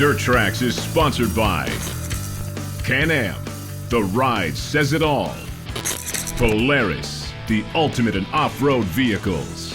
DirtTrax is sponsored by Can-Am, the ride says it all. Polaris, the ultimate in off-road vehicles.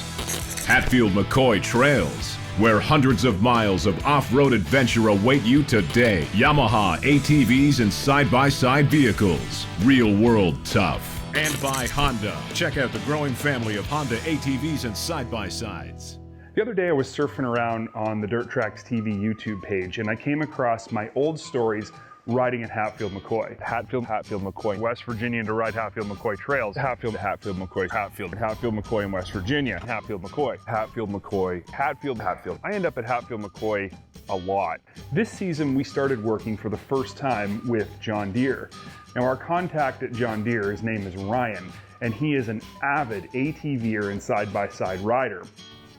Hatfield McCoy Trails, where hundreds of miles of off-road adventure await you today. Yamaha ATVs and side-by-side vehicles, real world tough. And by Honda. Check out the growing family of Honda ATVs and side-by-sides. The other day I was surfing around on the DirtTrax TV YouTube page and I came across my old stories riding at Hatfield McCoy. Hatfield McCoy, West Virginia to ride Hatfield McCoy trails. Hatfield McCoy, Hatfield McCoy in West Virginia. Hatfield McCoy. Hatfield. I end up at Hatfield McCoy a lot. This season we started working for the first time with John Deere. Now our contact at John Deere, his name is Ryan, and he is an avid ATVer and side-by-side rider.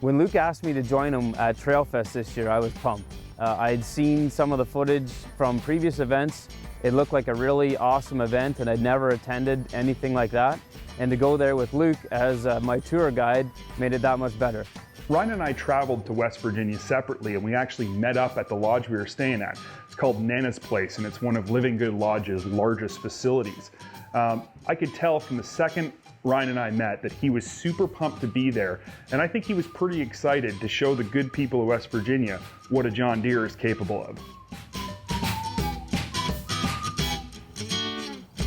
When Luke asked me to join him at Trailfest this year, I was pumped. I'd seen some of the footage from previous events. It looked like a really awesome event and I'd never attended anything like that. And to go there with Luke as my tour guide made it that much better. Ryan and I traveled to West Virginia separately and we actually met up at the lodge we were staying at. It's called Nana's Place and it's one of Living Good Lodge's largest facilities. I could tell from the second Ryan and I met that he was super pumped to be there, and I think he was pretty excited to show the good people of West Virginia what a John Deere is capable of.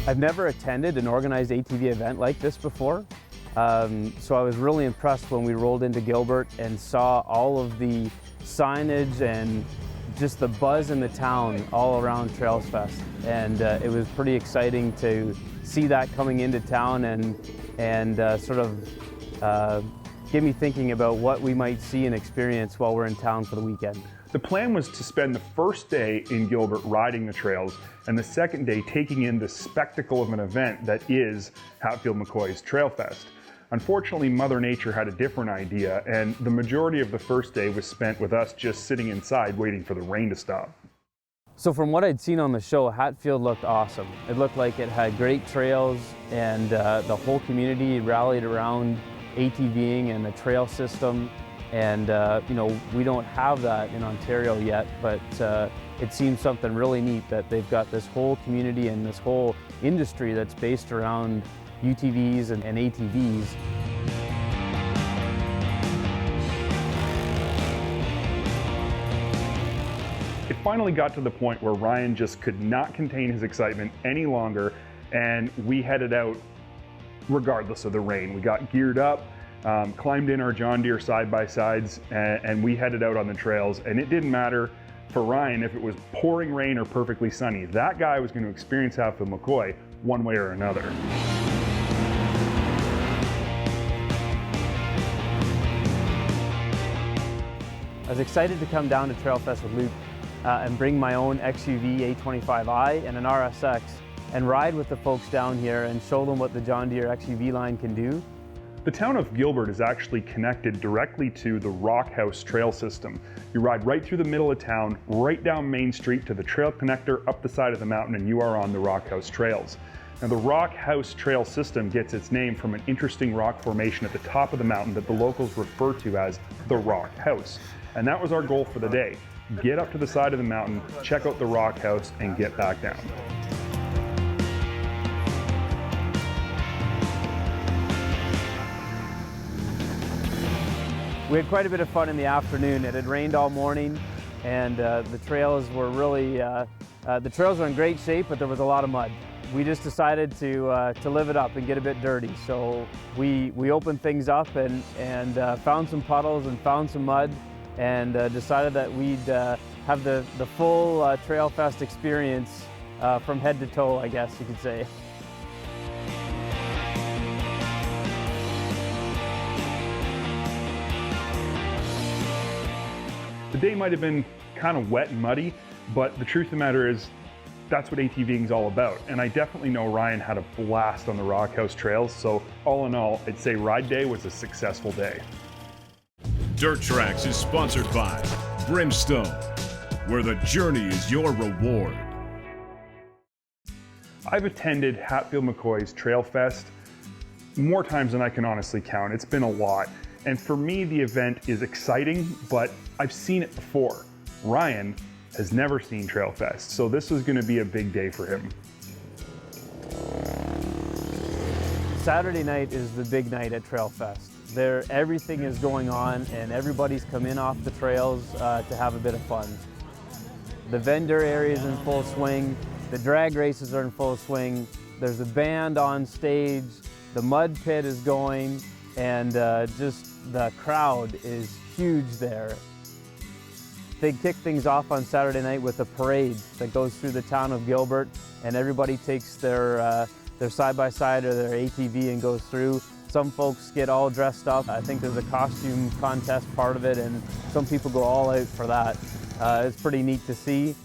I've never attended an organized ATV event like this before, so I was really impressed when we rolled into Gilbert and saw all of the signage and just the buzz in the town all around Trailfest, and it was pretty exciting to see that coming into town and sort of get me thinking about what we might see and experience while we're in town for the weekend. The plan was to spend the first day in Gilbert riding the trails and the second day taking in the spectacle of an event that is Hatfield McCoy's Trailfest. Unfortunately, Mother Nature had a different idea and the majority of the first day was spent with us just sitting inside waiting for the rain to stop. So from what I'd seen on the show, Hatfield looked awesome. It looked like it had great trails and the whole community rallied around ATVing and the trail system. And you know, we don't have that in Ontario yet, but it seems something really neat that they've got this whole community and this whole industry that's based around UTVs and ATVs. It finally got to the point where Ryan just could not contain his excitement any longer and we headed out regardless of the rain. We got geared up, climbed in our John Deere side-by-sides and we headed out on the trails, and it didn't matter for Ryan if it was pouring rain or perfectly sunny. That guy was going to experience Hatfield McCoy one way or another. I was excited to come down to Trailfest with Luke and bring my own XUV A25i and an RSX and ride with the folks down here and show them what the John Deere XUV line can do. The town of Gilbert is actually connected directly to the Rock House trail system. You ride right through the middle of town, right down Main Street to the trail connector up the side of the mountain, and you are on the Rock House trails. Now the Rock House trail system gets its name from an interesting rock formation at the top of the mountain that the locals refer to as the Rock House. And that was our goal for the day. Get up to the side of the mountain, check out the Rock House, and get back down. We had quite a bit of fun in the afternoon. It had rained all morning and the trails were really, the trails were in great shape, but there was a lot of mud. We just decided to live it up and get a bit dirty. So we opened things up and found some puddles and found some mud and decided that we'd have the full Trailfest experience from head to toe, I guess you could say. The day might have been kind of wet and muddy, but the truth of the matter is that's what ATVing is all about. And I definitely know Ryan had a blast on the Rock House trails. So all in all, I'd say ride day was a successful day. DirtTrax is sponsored by Brimstone, where the journey is your reward. I've attended Hatfield McCoy's Trailfest more times than I can honestly count. It's been a lot. And for me, the event is exciting, but I've seen it before. Ryan has never seen Trailfest, so this was going to be a big day for him. Saturday night is the big night at Trailfest. There, everything is going on and everybody's come in off the trails to have a bit of fun. The vendor area is in full swing, the drag races are in full swing, there's a band on stage, the mud pit is going, and just the crowd is huge there. They kick things off on Saturday night with a parade that goes through the town of Gilbert, and everybody takes their side-by-side or their ATV and goes through. Some folks get all dressed up. I think there's a costume contest part of it, and some people go all out for that. It's pretty neat to see.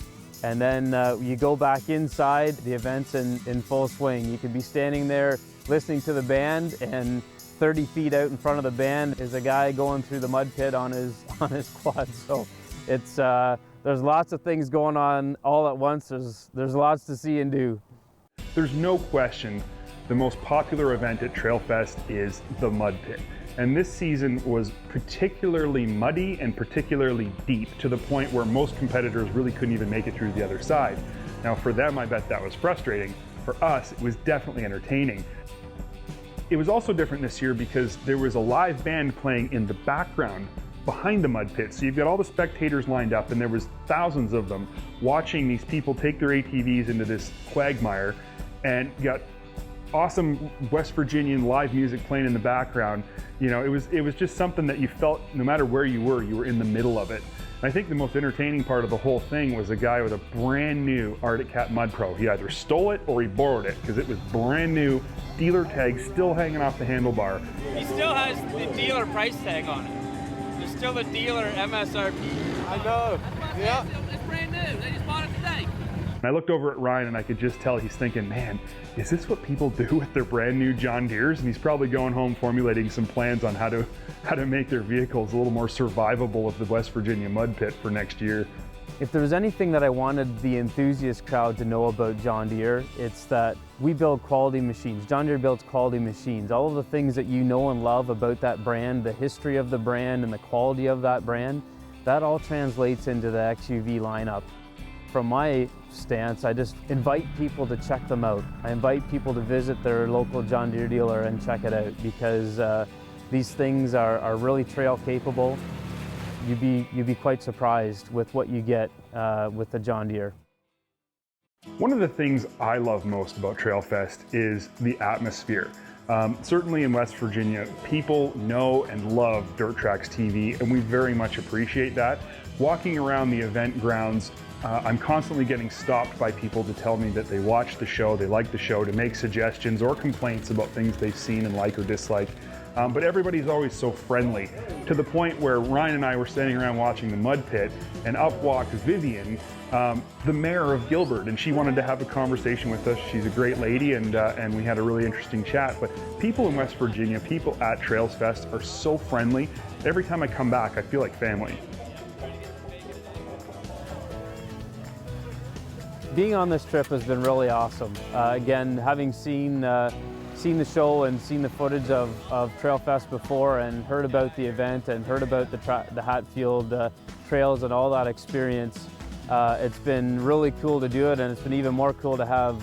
And then you go back inside, the event's in full swing. You could be standing there listening to the band, and 30 feet out in front of the band is a guy going through the mud pit on his quad. So it's there's lots of things going on all at once. There's lots to see and do. There's no question the most popular event at Trailfest is the mud pit. And this season was particularly muddy and particularly deep, to the point where most competitors really couldn't even make it through the other side. Now for them, I bet that was frustrating. For us, it was definitely entertaining. It was also different this year because there was a live band playing in the background behind the mud pit. So you've got all the spectators lined up, and there was thousands of them watching these people take their ATVs into this quagmire, and you got awesome West Virginian live music playing in the background. You know, it was just something that you felt no matter where you were in the middle of it. And I think the most entertaining part of the whole thing was a guy with a brand new Arctic Cat Mud Pro. He either stole it or he borrowed it, because it was brand new, dealer tag still hanging off the handlebar. He still has the dealer price tag on it. There's still the dealer MSRP. I know, yeah. It's brand new, they just bought it today. And I looked over at Ryan and I could just tell he's thinking, man, is this what people do with their brand new John Deeres? And he's probably going home formulating some plans on how to make their vehicles a little more survivable of the West Virginia mud pit for next year. If there was anything that I wanted the enthusiast crowd to know about John Deere, it's that we build quality machines. John Deere builds quality machines. All of the things that you know and love about that brand, the history of the brand and the quality of that brand, that all translates into the XUV lineup. From my stance, I just invite people to check them out. I invite people to visit their local John Deere dealer and check it out, because these things are really trail capable. You'd be quite surprised with what you get with the John Deere. One of the things I love most about Trailfest is the atmosphere. Certainly in West Virginia, people know and love DirtTrax TV, and we very much appreciate that. Walking around the event grounds, I'm constantly getting stopped by people to tell me that they watch the show, they like the show, to make suggestions or complaints about things they've seen and like or dislike. But everybody's always so friendly, to the point where Ryan and I were standing around watching the mud pit, and up walked Vivian, the mayor of Gilbert, and she wanted to have a conversation with us. She's a great lady, and we had a really interesting chat. But people in West Virginia, people at Trailfest are so friendly. Every time I come back, I feel like family. Being on this trip has been really awesome. Again, having seen the show and seen the footage of Trailfest before, and heard about the event and heard about the Hatfield trails and all that experience, it's been really cool to do it, and it's been even more cool to have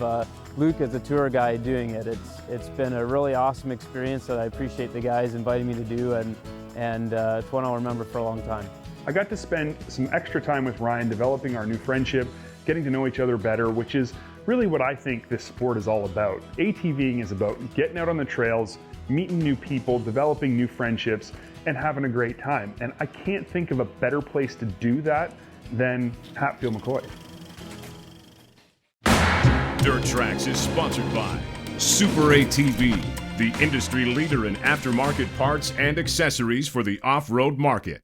Luke as a tour guide doing it. It's been a really awesome experience that I appreciate the guys inviting me to do, and it's one I'll remember for a long time. I got to spend some extra time with Ryan developing our new friendship, getting to know each other better, which is really what I think this sport is all about. ATVing is about getting out on the trails, meeting new people, developing new friendships, and having a great time. And I can't think of a better place to do that than Hatfield McCoy. DirtTrax is sponsored by Super ATV, the industry leader in aftermarket parts and accessories for the off-road market.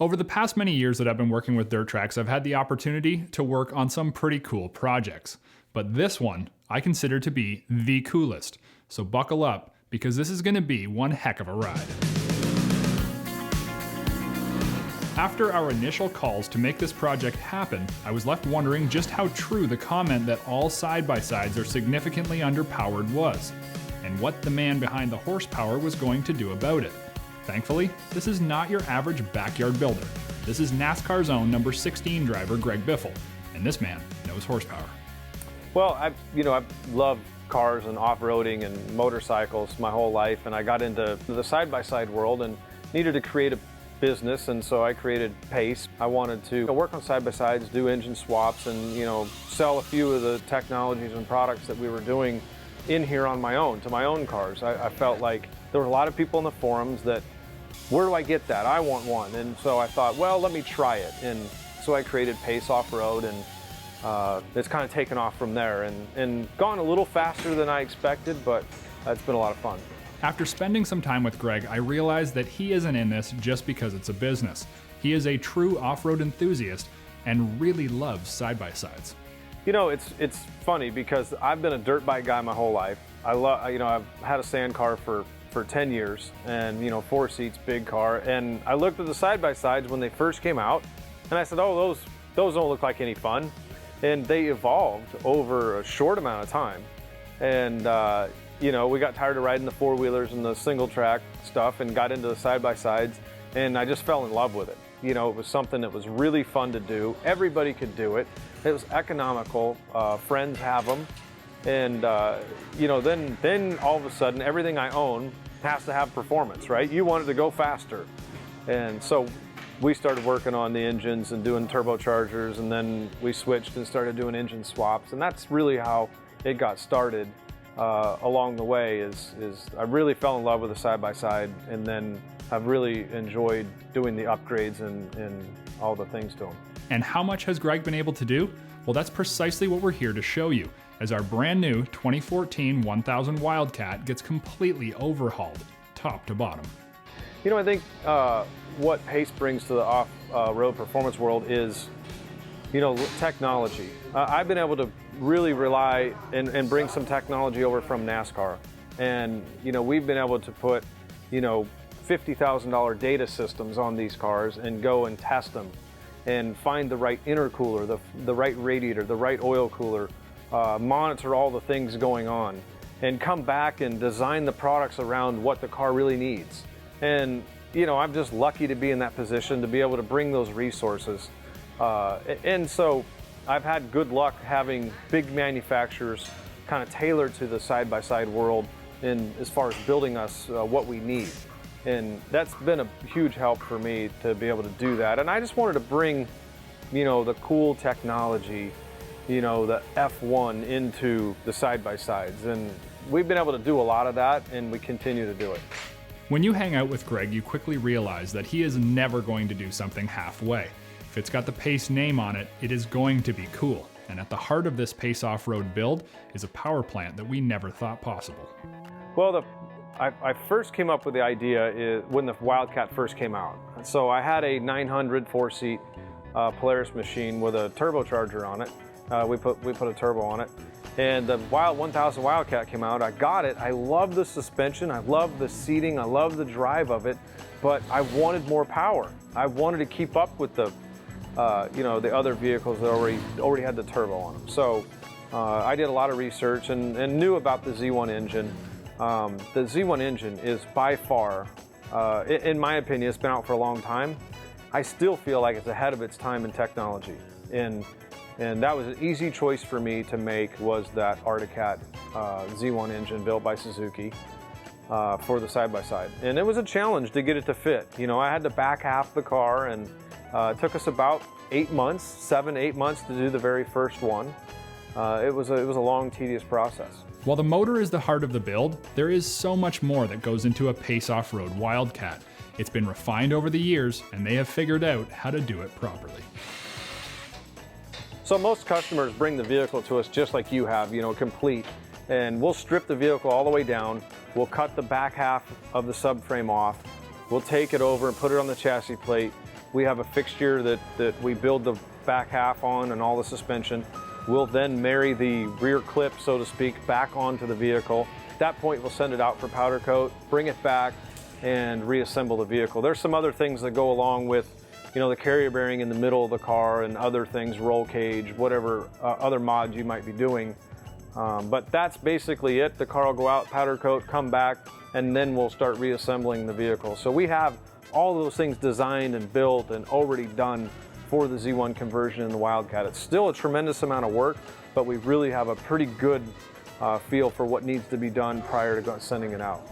Over the past many years that I've been working with DirtTrax, I've had the opportunity to work on some pretty cool projects. But this one I consider to be the coolest. So buckle up, because this is going to be one heck of a ride. After our initial calls to make this project happen, I was left wondering just how true the comment that all side-by-sides are significantly underpowered was, and what the man behind the horsepower was going to do about it. Thankfully, this is not your average backyard builder. This is NASCAR's own number 16 driver, Greg Biffle, and this man knows horsepower. Well, I've loved cars and off-roading and motorcycles my whole life, and I got into the side-by-side world and needed to create a business, and so I created Pace. I wanted to work on side-by-sides, do engine swaps, and sell a few of the technologies and products that we were doing in here on my own, to my own cars. I felt like there were a lot of people in the forums that, where do I get that? I want one. And so I thought, well, let me try it. And so I created Pace Offroad, and it's kind of taken off from there and gone a little faster than I expected, but it's been a lot of fun. After spending some time with Greg, I realized that he isn't in this just because it's a business. He is a true off-road enthusiast and really loves side-by-sides. It's funny because I've been a dirt bike guy my whole life. I've had a sand car for 10 years and 4 seats, big car. And I looked at the side-by-sides when they first came out and I said, oh, those don't look like any fun. And they evolved over a short amount of time. And we got tired of riding the four-wheelers and the single track stuff and got into the side-by-sides, and I just fell in love with it. It was something that was really fun to do. Everybody could do it. It was economical. Friends have them. And then all of a sudden, everything I own has to have performance, right? You want it to go faster. And so we started working on the engines and doing turbochargers, and then we switched and started doing engine swaps. And that's really how it got started. Along the way is I really fell in love with the side-by-side, and then I've really enjoyed doing the upgrades and all the things to them. And how much has Greg been able to do? Well, that's precisely what we're here to show you, as our brand new 2014 1000 Wildcat gets completely overhauled, top to bottom. I think what Pace brings to the off-road performance world is technology. I've been able to really rely and bring some technology over from NASCAR. And, we've been able to put, $50,000 data systems on these cars and go and test them and find the right intercooler, the right radiator, the right oil cooler, monitor all the things going on, and come back and design the products around what the car really needs. And, I'm just lucky to be in that position to be able to bring those resources. And so I've had good luck having big manufacturers kind of tailored to the side-by-side world as far as building us what we need. And that's been a huge help for me to be able to do that. And I just wanted to bring, the cool technology, the F1 into the side-by-sides. And we've been able to do a lot of that, and we continue to do it. When you hang out with Greg, you quickly realize that he is never going to do something halfway. If it's got the Pace name on it, it is going to be cool. And at the heart of this Pace Offroad build is a power plant that we never thought possible. Well, I first came up with the idea when the Wildcat first came out. So I had a 900 4-seat Polaris machine with a turbocharger on it. We put a turbo on it. And the 1000 Wildcat came out. I got it. I love the suspension. I love the seating. I love the drive of it. But I wanted more power. I wanted to keep up with the other vehicles that already had the turbo on them. So I did a lot of research and knew about the Z1 engine. The Z1 engine is by far, in my opinion, it's been out for a long time. I still feel like it's ahead of its time in technology. And that was an easy choice for me to make, was that Arctic Z1 engine built by Suzuki for the side-by-side. And it was a challenge to get it to fit. I had to back half the car, and it took us about 8 months, 7-8 months to do the very first one. It was a long, tedious process. While the motor is the heart of the build, there is so much more that goes into a Pace Offroad Wildcat. It's been refined over the years, and they have figured out how to do it properly. So most customers bring the vehicle to us just like you have, complete. And we'll strip the vehicle all the way down. We'll cut the back half of the subframe off. We'll take it over and put it on the chassis plate. We have a fixture that we build the back half on and all the suspension. We'll then marry the rear clip, so to speak, back onto the vehicle. At that point, we'll send it out for powder coat, bring it back, and reassemble the vehicle. There's some other things that go along with the carrier bearing in the middle of the car and other things, roll cage, whatever other mods you might be doing. But that's basically it. The car will go out, powder coat, come back, and then we'll start reassembling the vehicle. So we have all those things designed and built and already done for the Z1 conversion in the Wildcat. It's still a tremendous amount of work, but we really have a pretty good feel for what needs to be done prior to sending it out.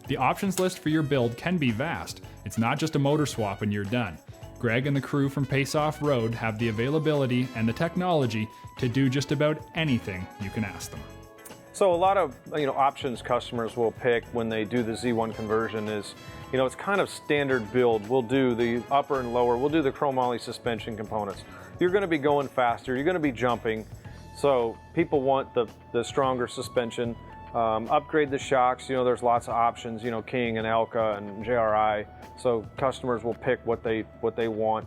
The options list for your build can be vast. It's not just a motor swap and you're done. Greg and the crew from Pace Offroad have the availability and the technology to do just about anything you can ask them. So a lot of options customers will pick when they do the Z1 conversion is, it's kind of standard build. We'll do the upper and lower, we'll do the chromoly suspension components. You're going to be going faster, you're going to be jumping, so people want the stronger suspension. Upgrade the shocks, there's lots of options, King and Elka and JRI, so customers will pick what they want.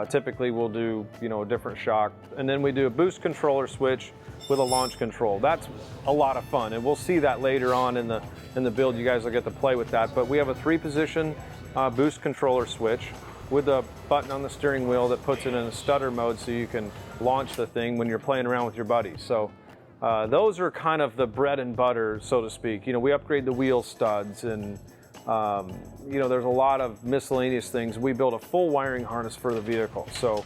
Typically we'll do a different shock, and then we do a boost controller switch with a launch control. That's a lot of fun, and we'll see that later on in the build. You guys will get to play with that, but we have a 3-position boost controller switch with a button on the steering wheel that puts it in a stutter mode so you can launch the thing when you're playing around with your buddies. So those are kind of the bread and butter, so to speak. We upgrade the wheel studs, and there's a lot of miscellaneous things. We build a full wiring harness for the vehicle, so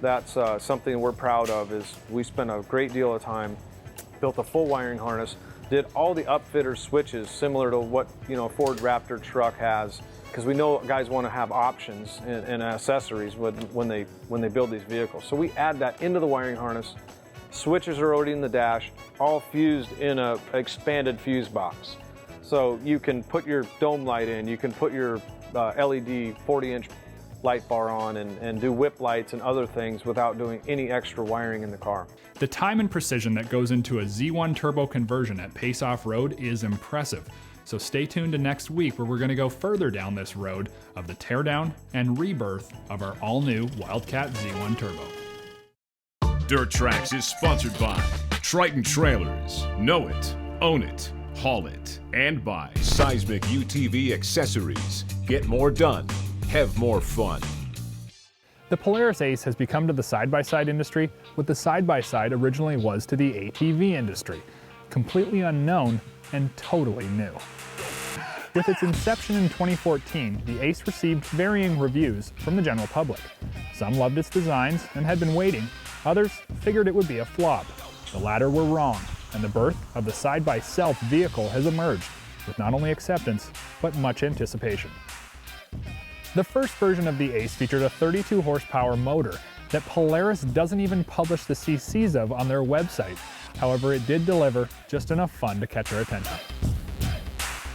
that's something we're proud of. Is we spent a great deal of time, built a full wiring harness, did all the upfitter switches similar to what a Ford Raptor truck has, because we know guys want to have options and accessories when they build these vehicles. So we add that into the wiring harness. Switches are already in the dash, all fused in a expanded fuse box. So you can put your dome light in, you can put your LED 40-inch light bar on and do whip lights and other things without doing any extra wiring in the car. The time and precision that goes into a Z1 turbo conversion at Pace Offroad is impressive. So stay tuned to next week, where we're going to go further down this road of the teardown and rebirth of our all-new Wildcat Z1 Turbo. DirtTrax is sponsored by Triton Trailers. Know it, own it, haul it, and by Seismic UTV Accessories. Get more done, have more fun. The Polaris ACE has become to the side-by-side industry what the side-by-side originally was to the ATV industry. Completely unknown and totally new. With its inception in 2014, the ACE received varying reviews from the general public. Some loved its designs and had been waiting. Others figured it would be a flop. The latter were wrong, and the birth of the side-by-self vehicle has emerged, with not only acceptance, but much anticipation. The first version of the ACE featured a 32 horsepower motor that Polaris doesn't even publish the CCs of on their website. However, it did deliver just enough fun to catch our attention.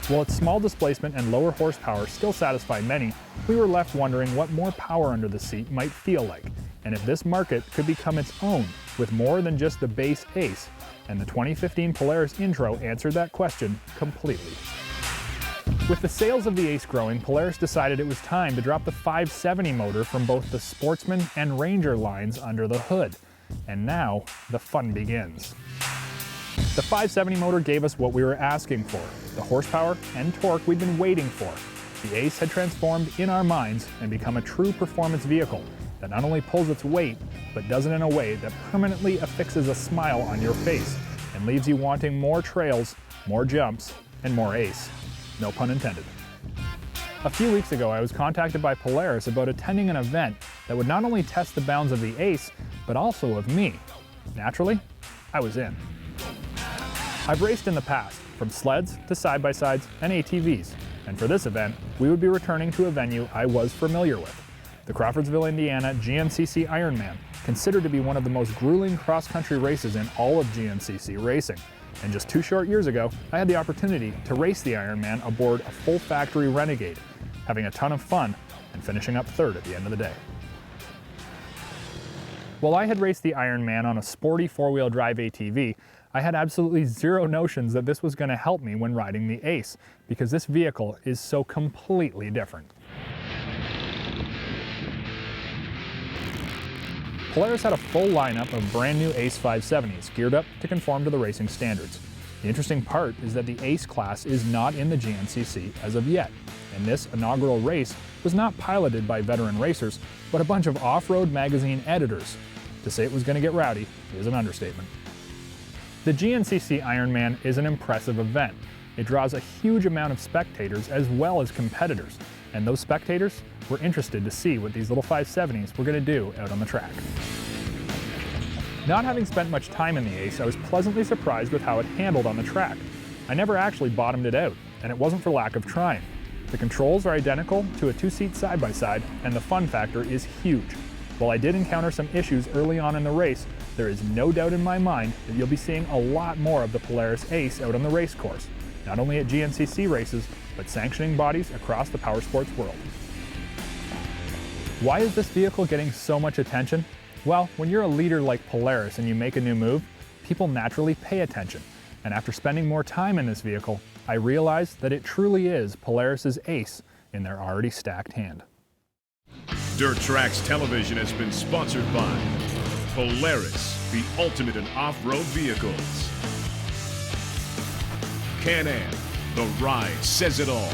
While its small displacement and lower horsepower still satisfy many, we were left wondering what more power under the seat might feel like, and if this market could become its own with more than just the base ACE, and the 2015 Polaris intro answered that question completely. With the sales of the ACE growing, Polaris decided it was time to drop the 570 motor from both the Sportsman and Ranger lines under the hood. And now, the fun begins. The 570 motor gave us what we were asking for, the horsepower and torque we'd been waiting for. The ACE had transformed in our minds and become a true performance vehicle that not only pulls its weight, but does it in a way that permanently affixes a smile on your face and leaves you wanting more trails, more jumps, and more ACE. No pun intended. A few weeks ago, I was contacted by Polaris about attending an event that would not only test the bounds of the ACE, but also of me. Naturally, I was in. I've raced in the past, from sleds to side-by-sides and ATVs, and for this event, we would be returning to a venue I was familiar with, the Crawfordsville, Indiana GNCC Ironman, considered to be one of the most grueling cross-country races in all of GNCC racing. And just 2 short years ago, I had the opportunity to race the Ironman aboard a full factory Renegade, having a ton of fun and finishing up third at the end of the day. While I had raced the Ironman on a sporty 4-wheel drive ATV, I had absolutely zero notions that this was going to help me when riding the ACE, because this vehicle is so completely different. Polaris had a full lineup of brand new ACE 570s geared up to conform to the racing standards. The interesting part is that the ACE class is not in the GNCC as of yet, and this inaugural race was not piloted by veteran racers, but a bunch of off-road magazine editors. To say it was going to get rowdy is an understatement. The GNCC Ironman is an impressive event. It draws a huge amount of spectators as well as competitors, and those spectators were interested to see what these little 570s were going to do out on the track. Not having spent much time in the ACE, I was pleasantly surprised with how it handled on the track. I never actually bottomed it out, and it wasn't for lack of trying. The controls are identical to a two-seat side-by-side, and the fun factor is huge. While I did encounter some issues early on in the race, there is no doubt in my mind that you'll be seeing a lot more of the Polaris ACE out on the race course, not only at GNCC races, but sanctioning bodies across the powersports world. Why is this vehicle getting so much attention? Well, when you're a leader like Polaris and you make a new move, people naturally pay attention. And after spending more time in this vehicle, I realized that it truly is Polaris's ace in their already stacked hand. DirtTrax Television has been sponsored by Polaris, the ultimate in off-road vehicles. Can-Am, the ride says it all.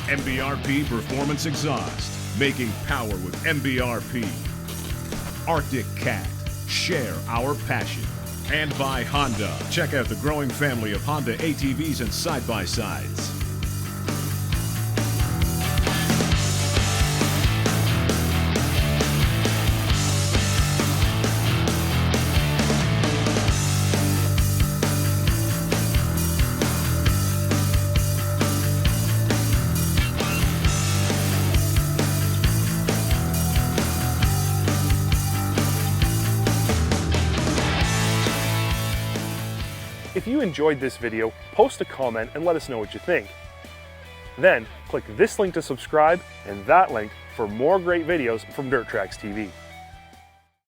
MBRP Performance Exhaust, making power with MBRP. Arctic Cat, share our passion. And by Honda. Check out the growing family of Honda ATVs and side-by-sides. If you enjoyed this video, post a comment and let us know what you think. Then, click this link to subscribe and that link for more great videos from DirtTrax TV.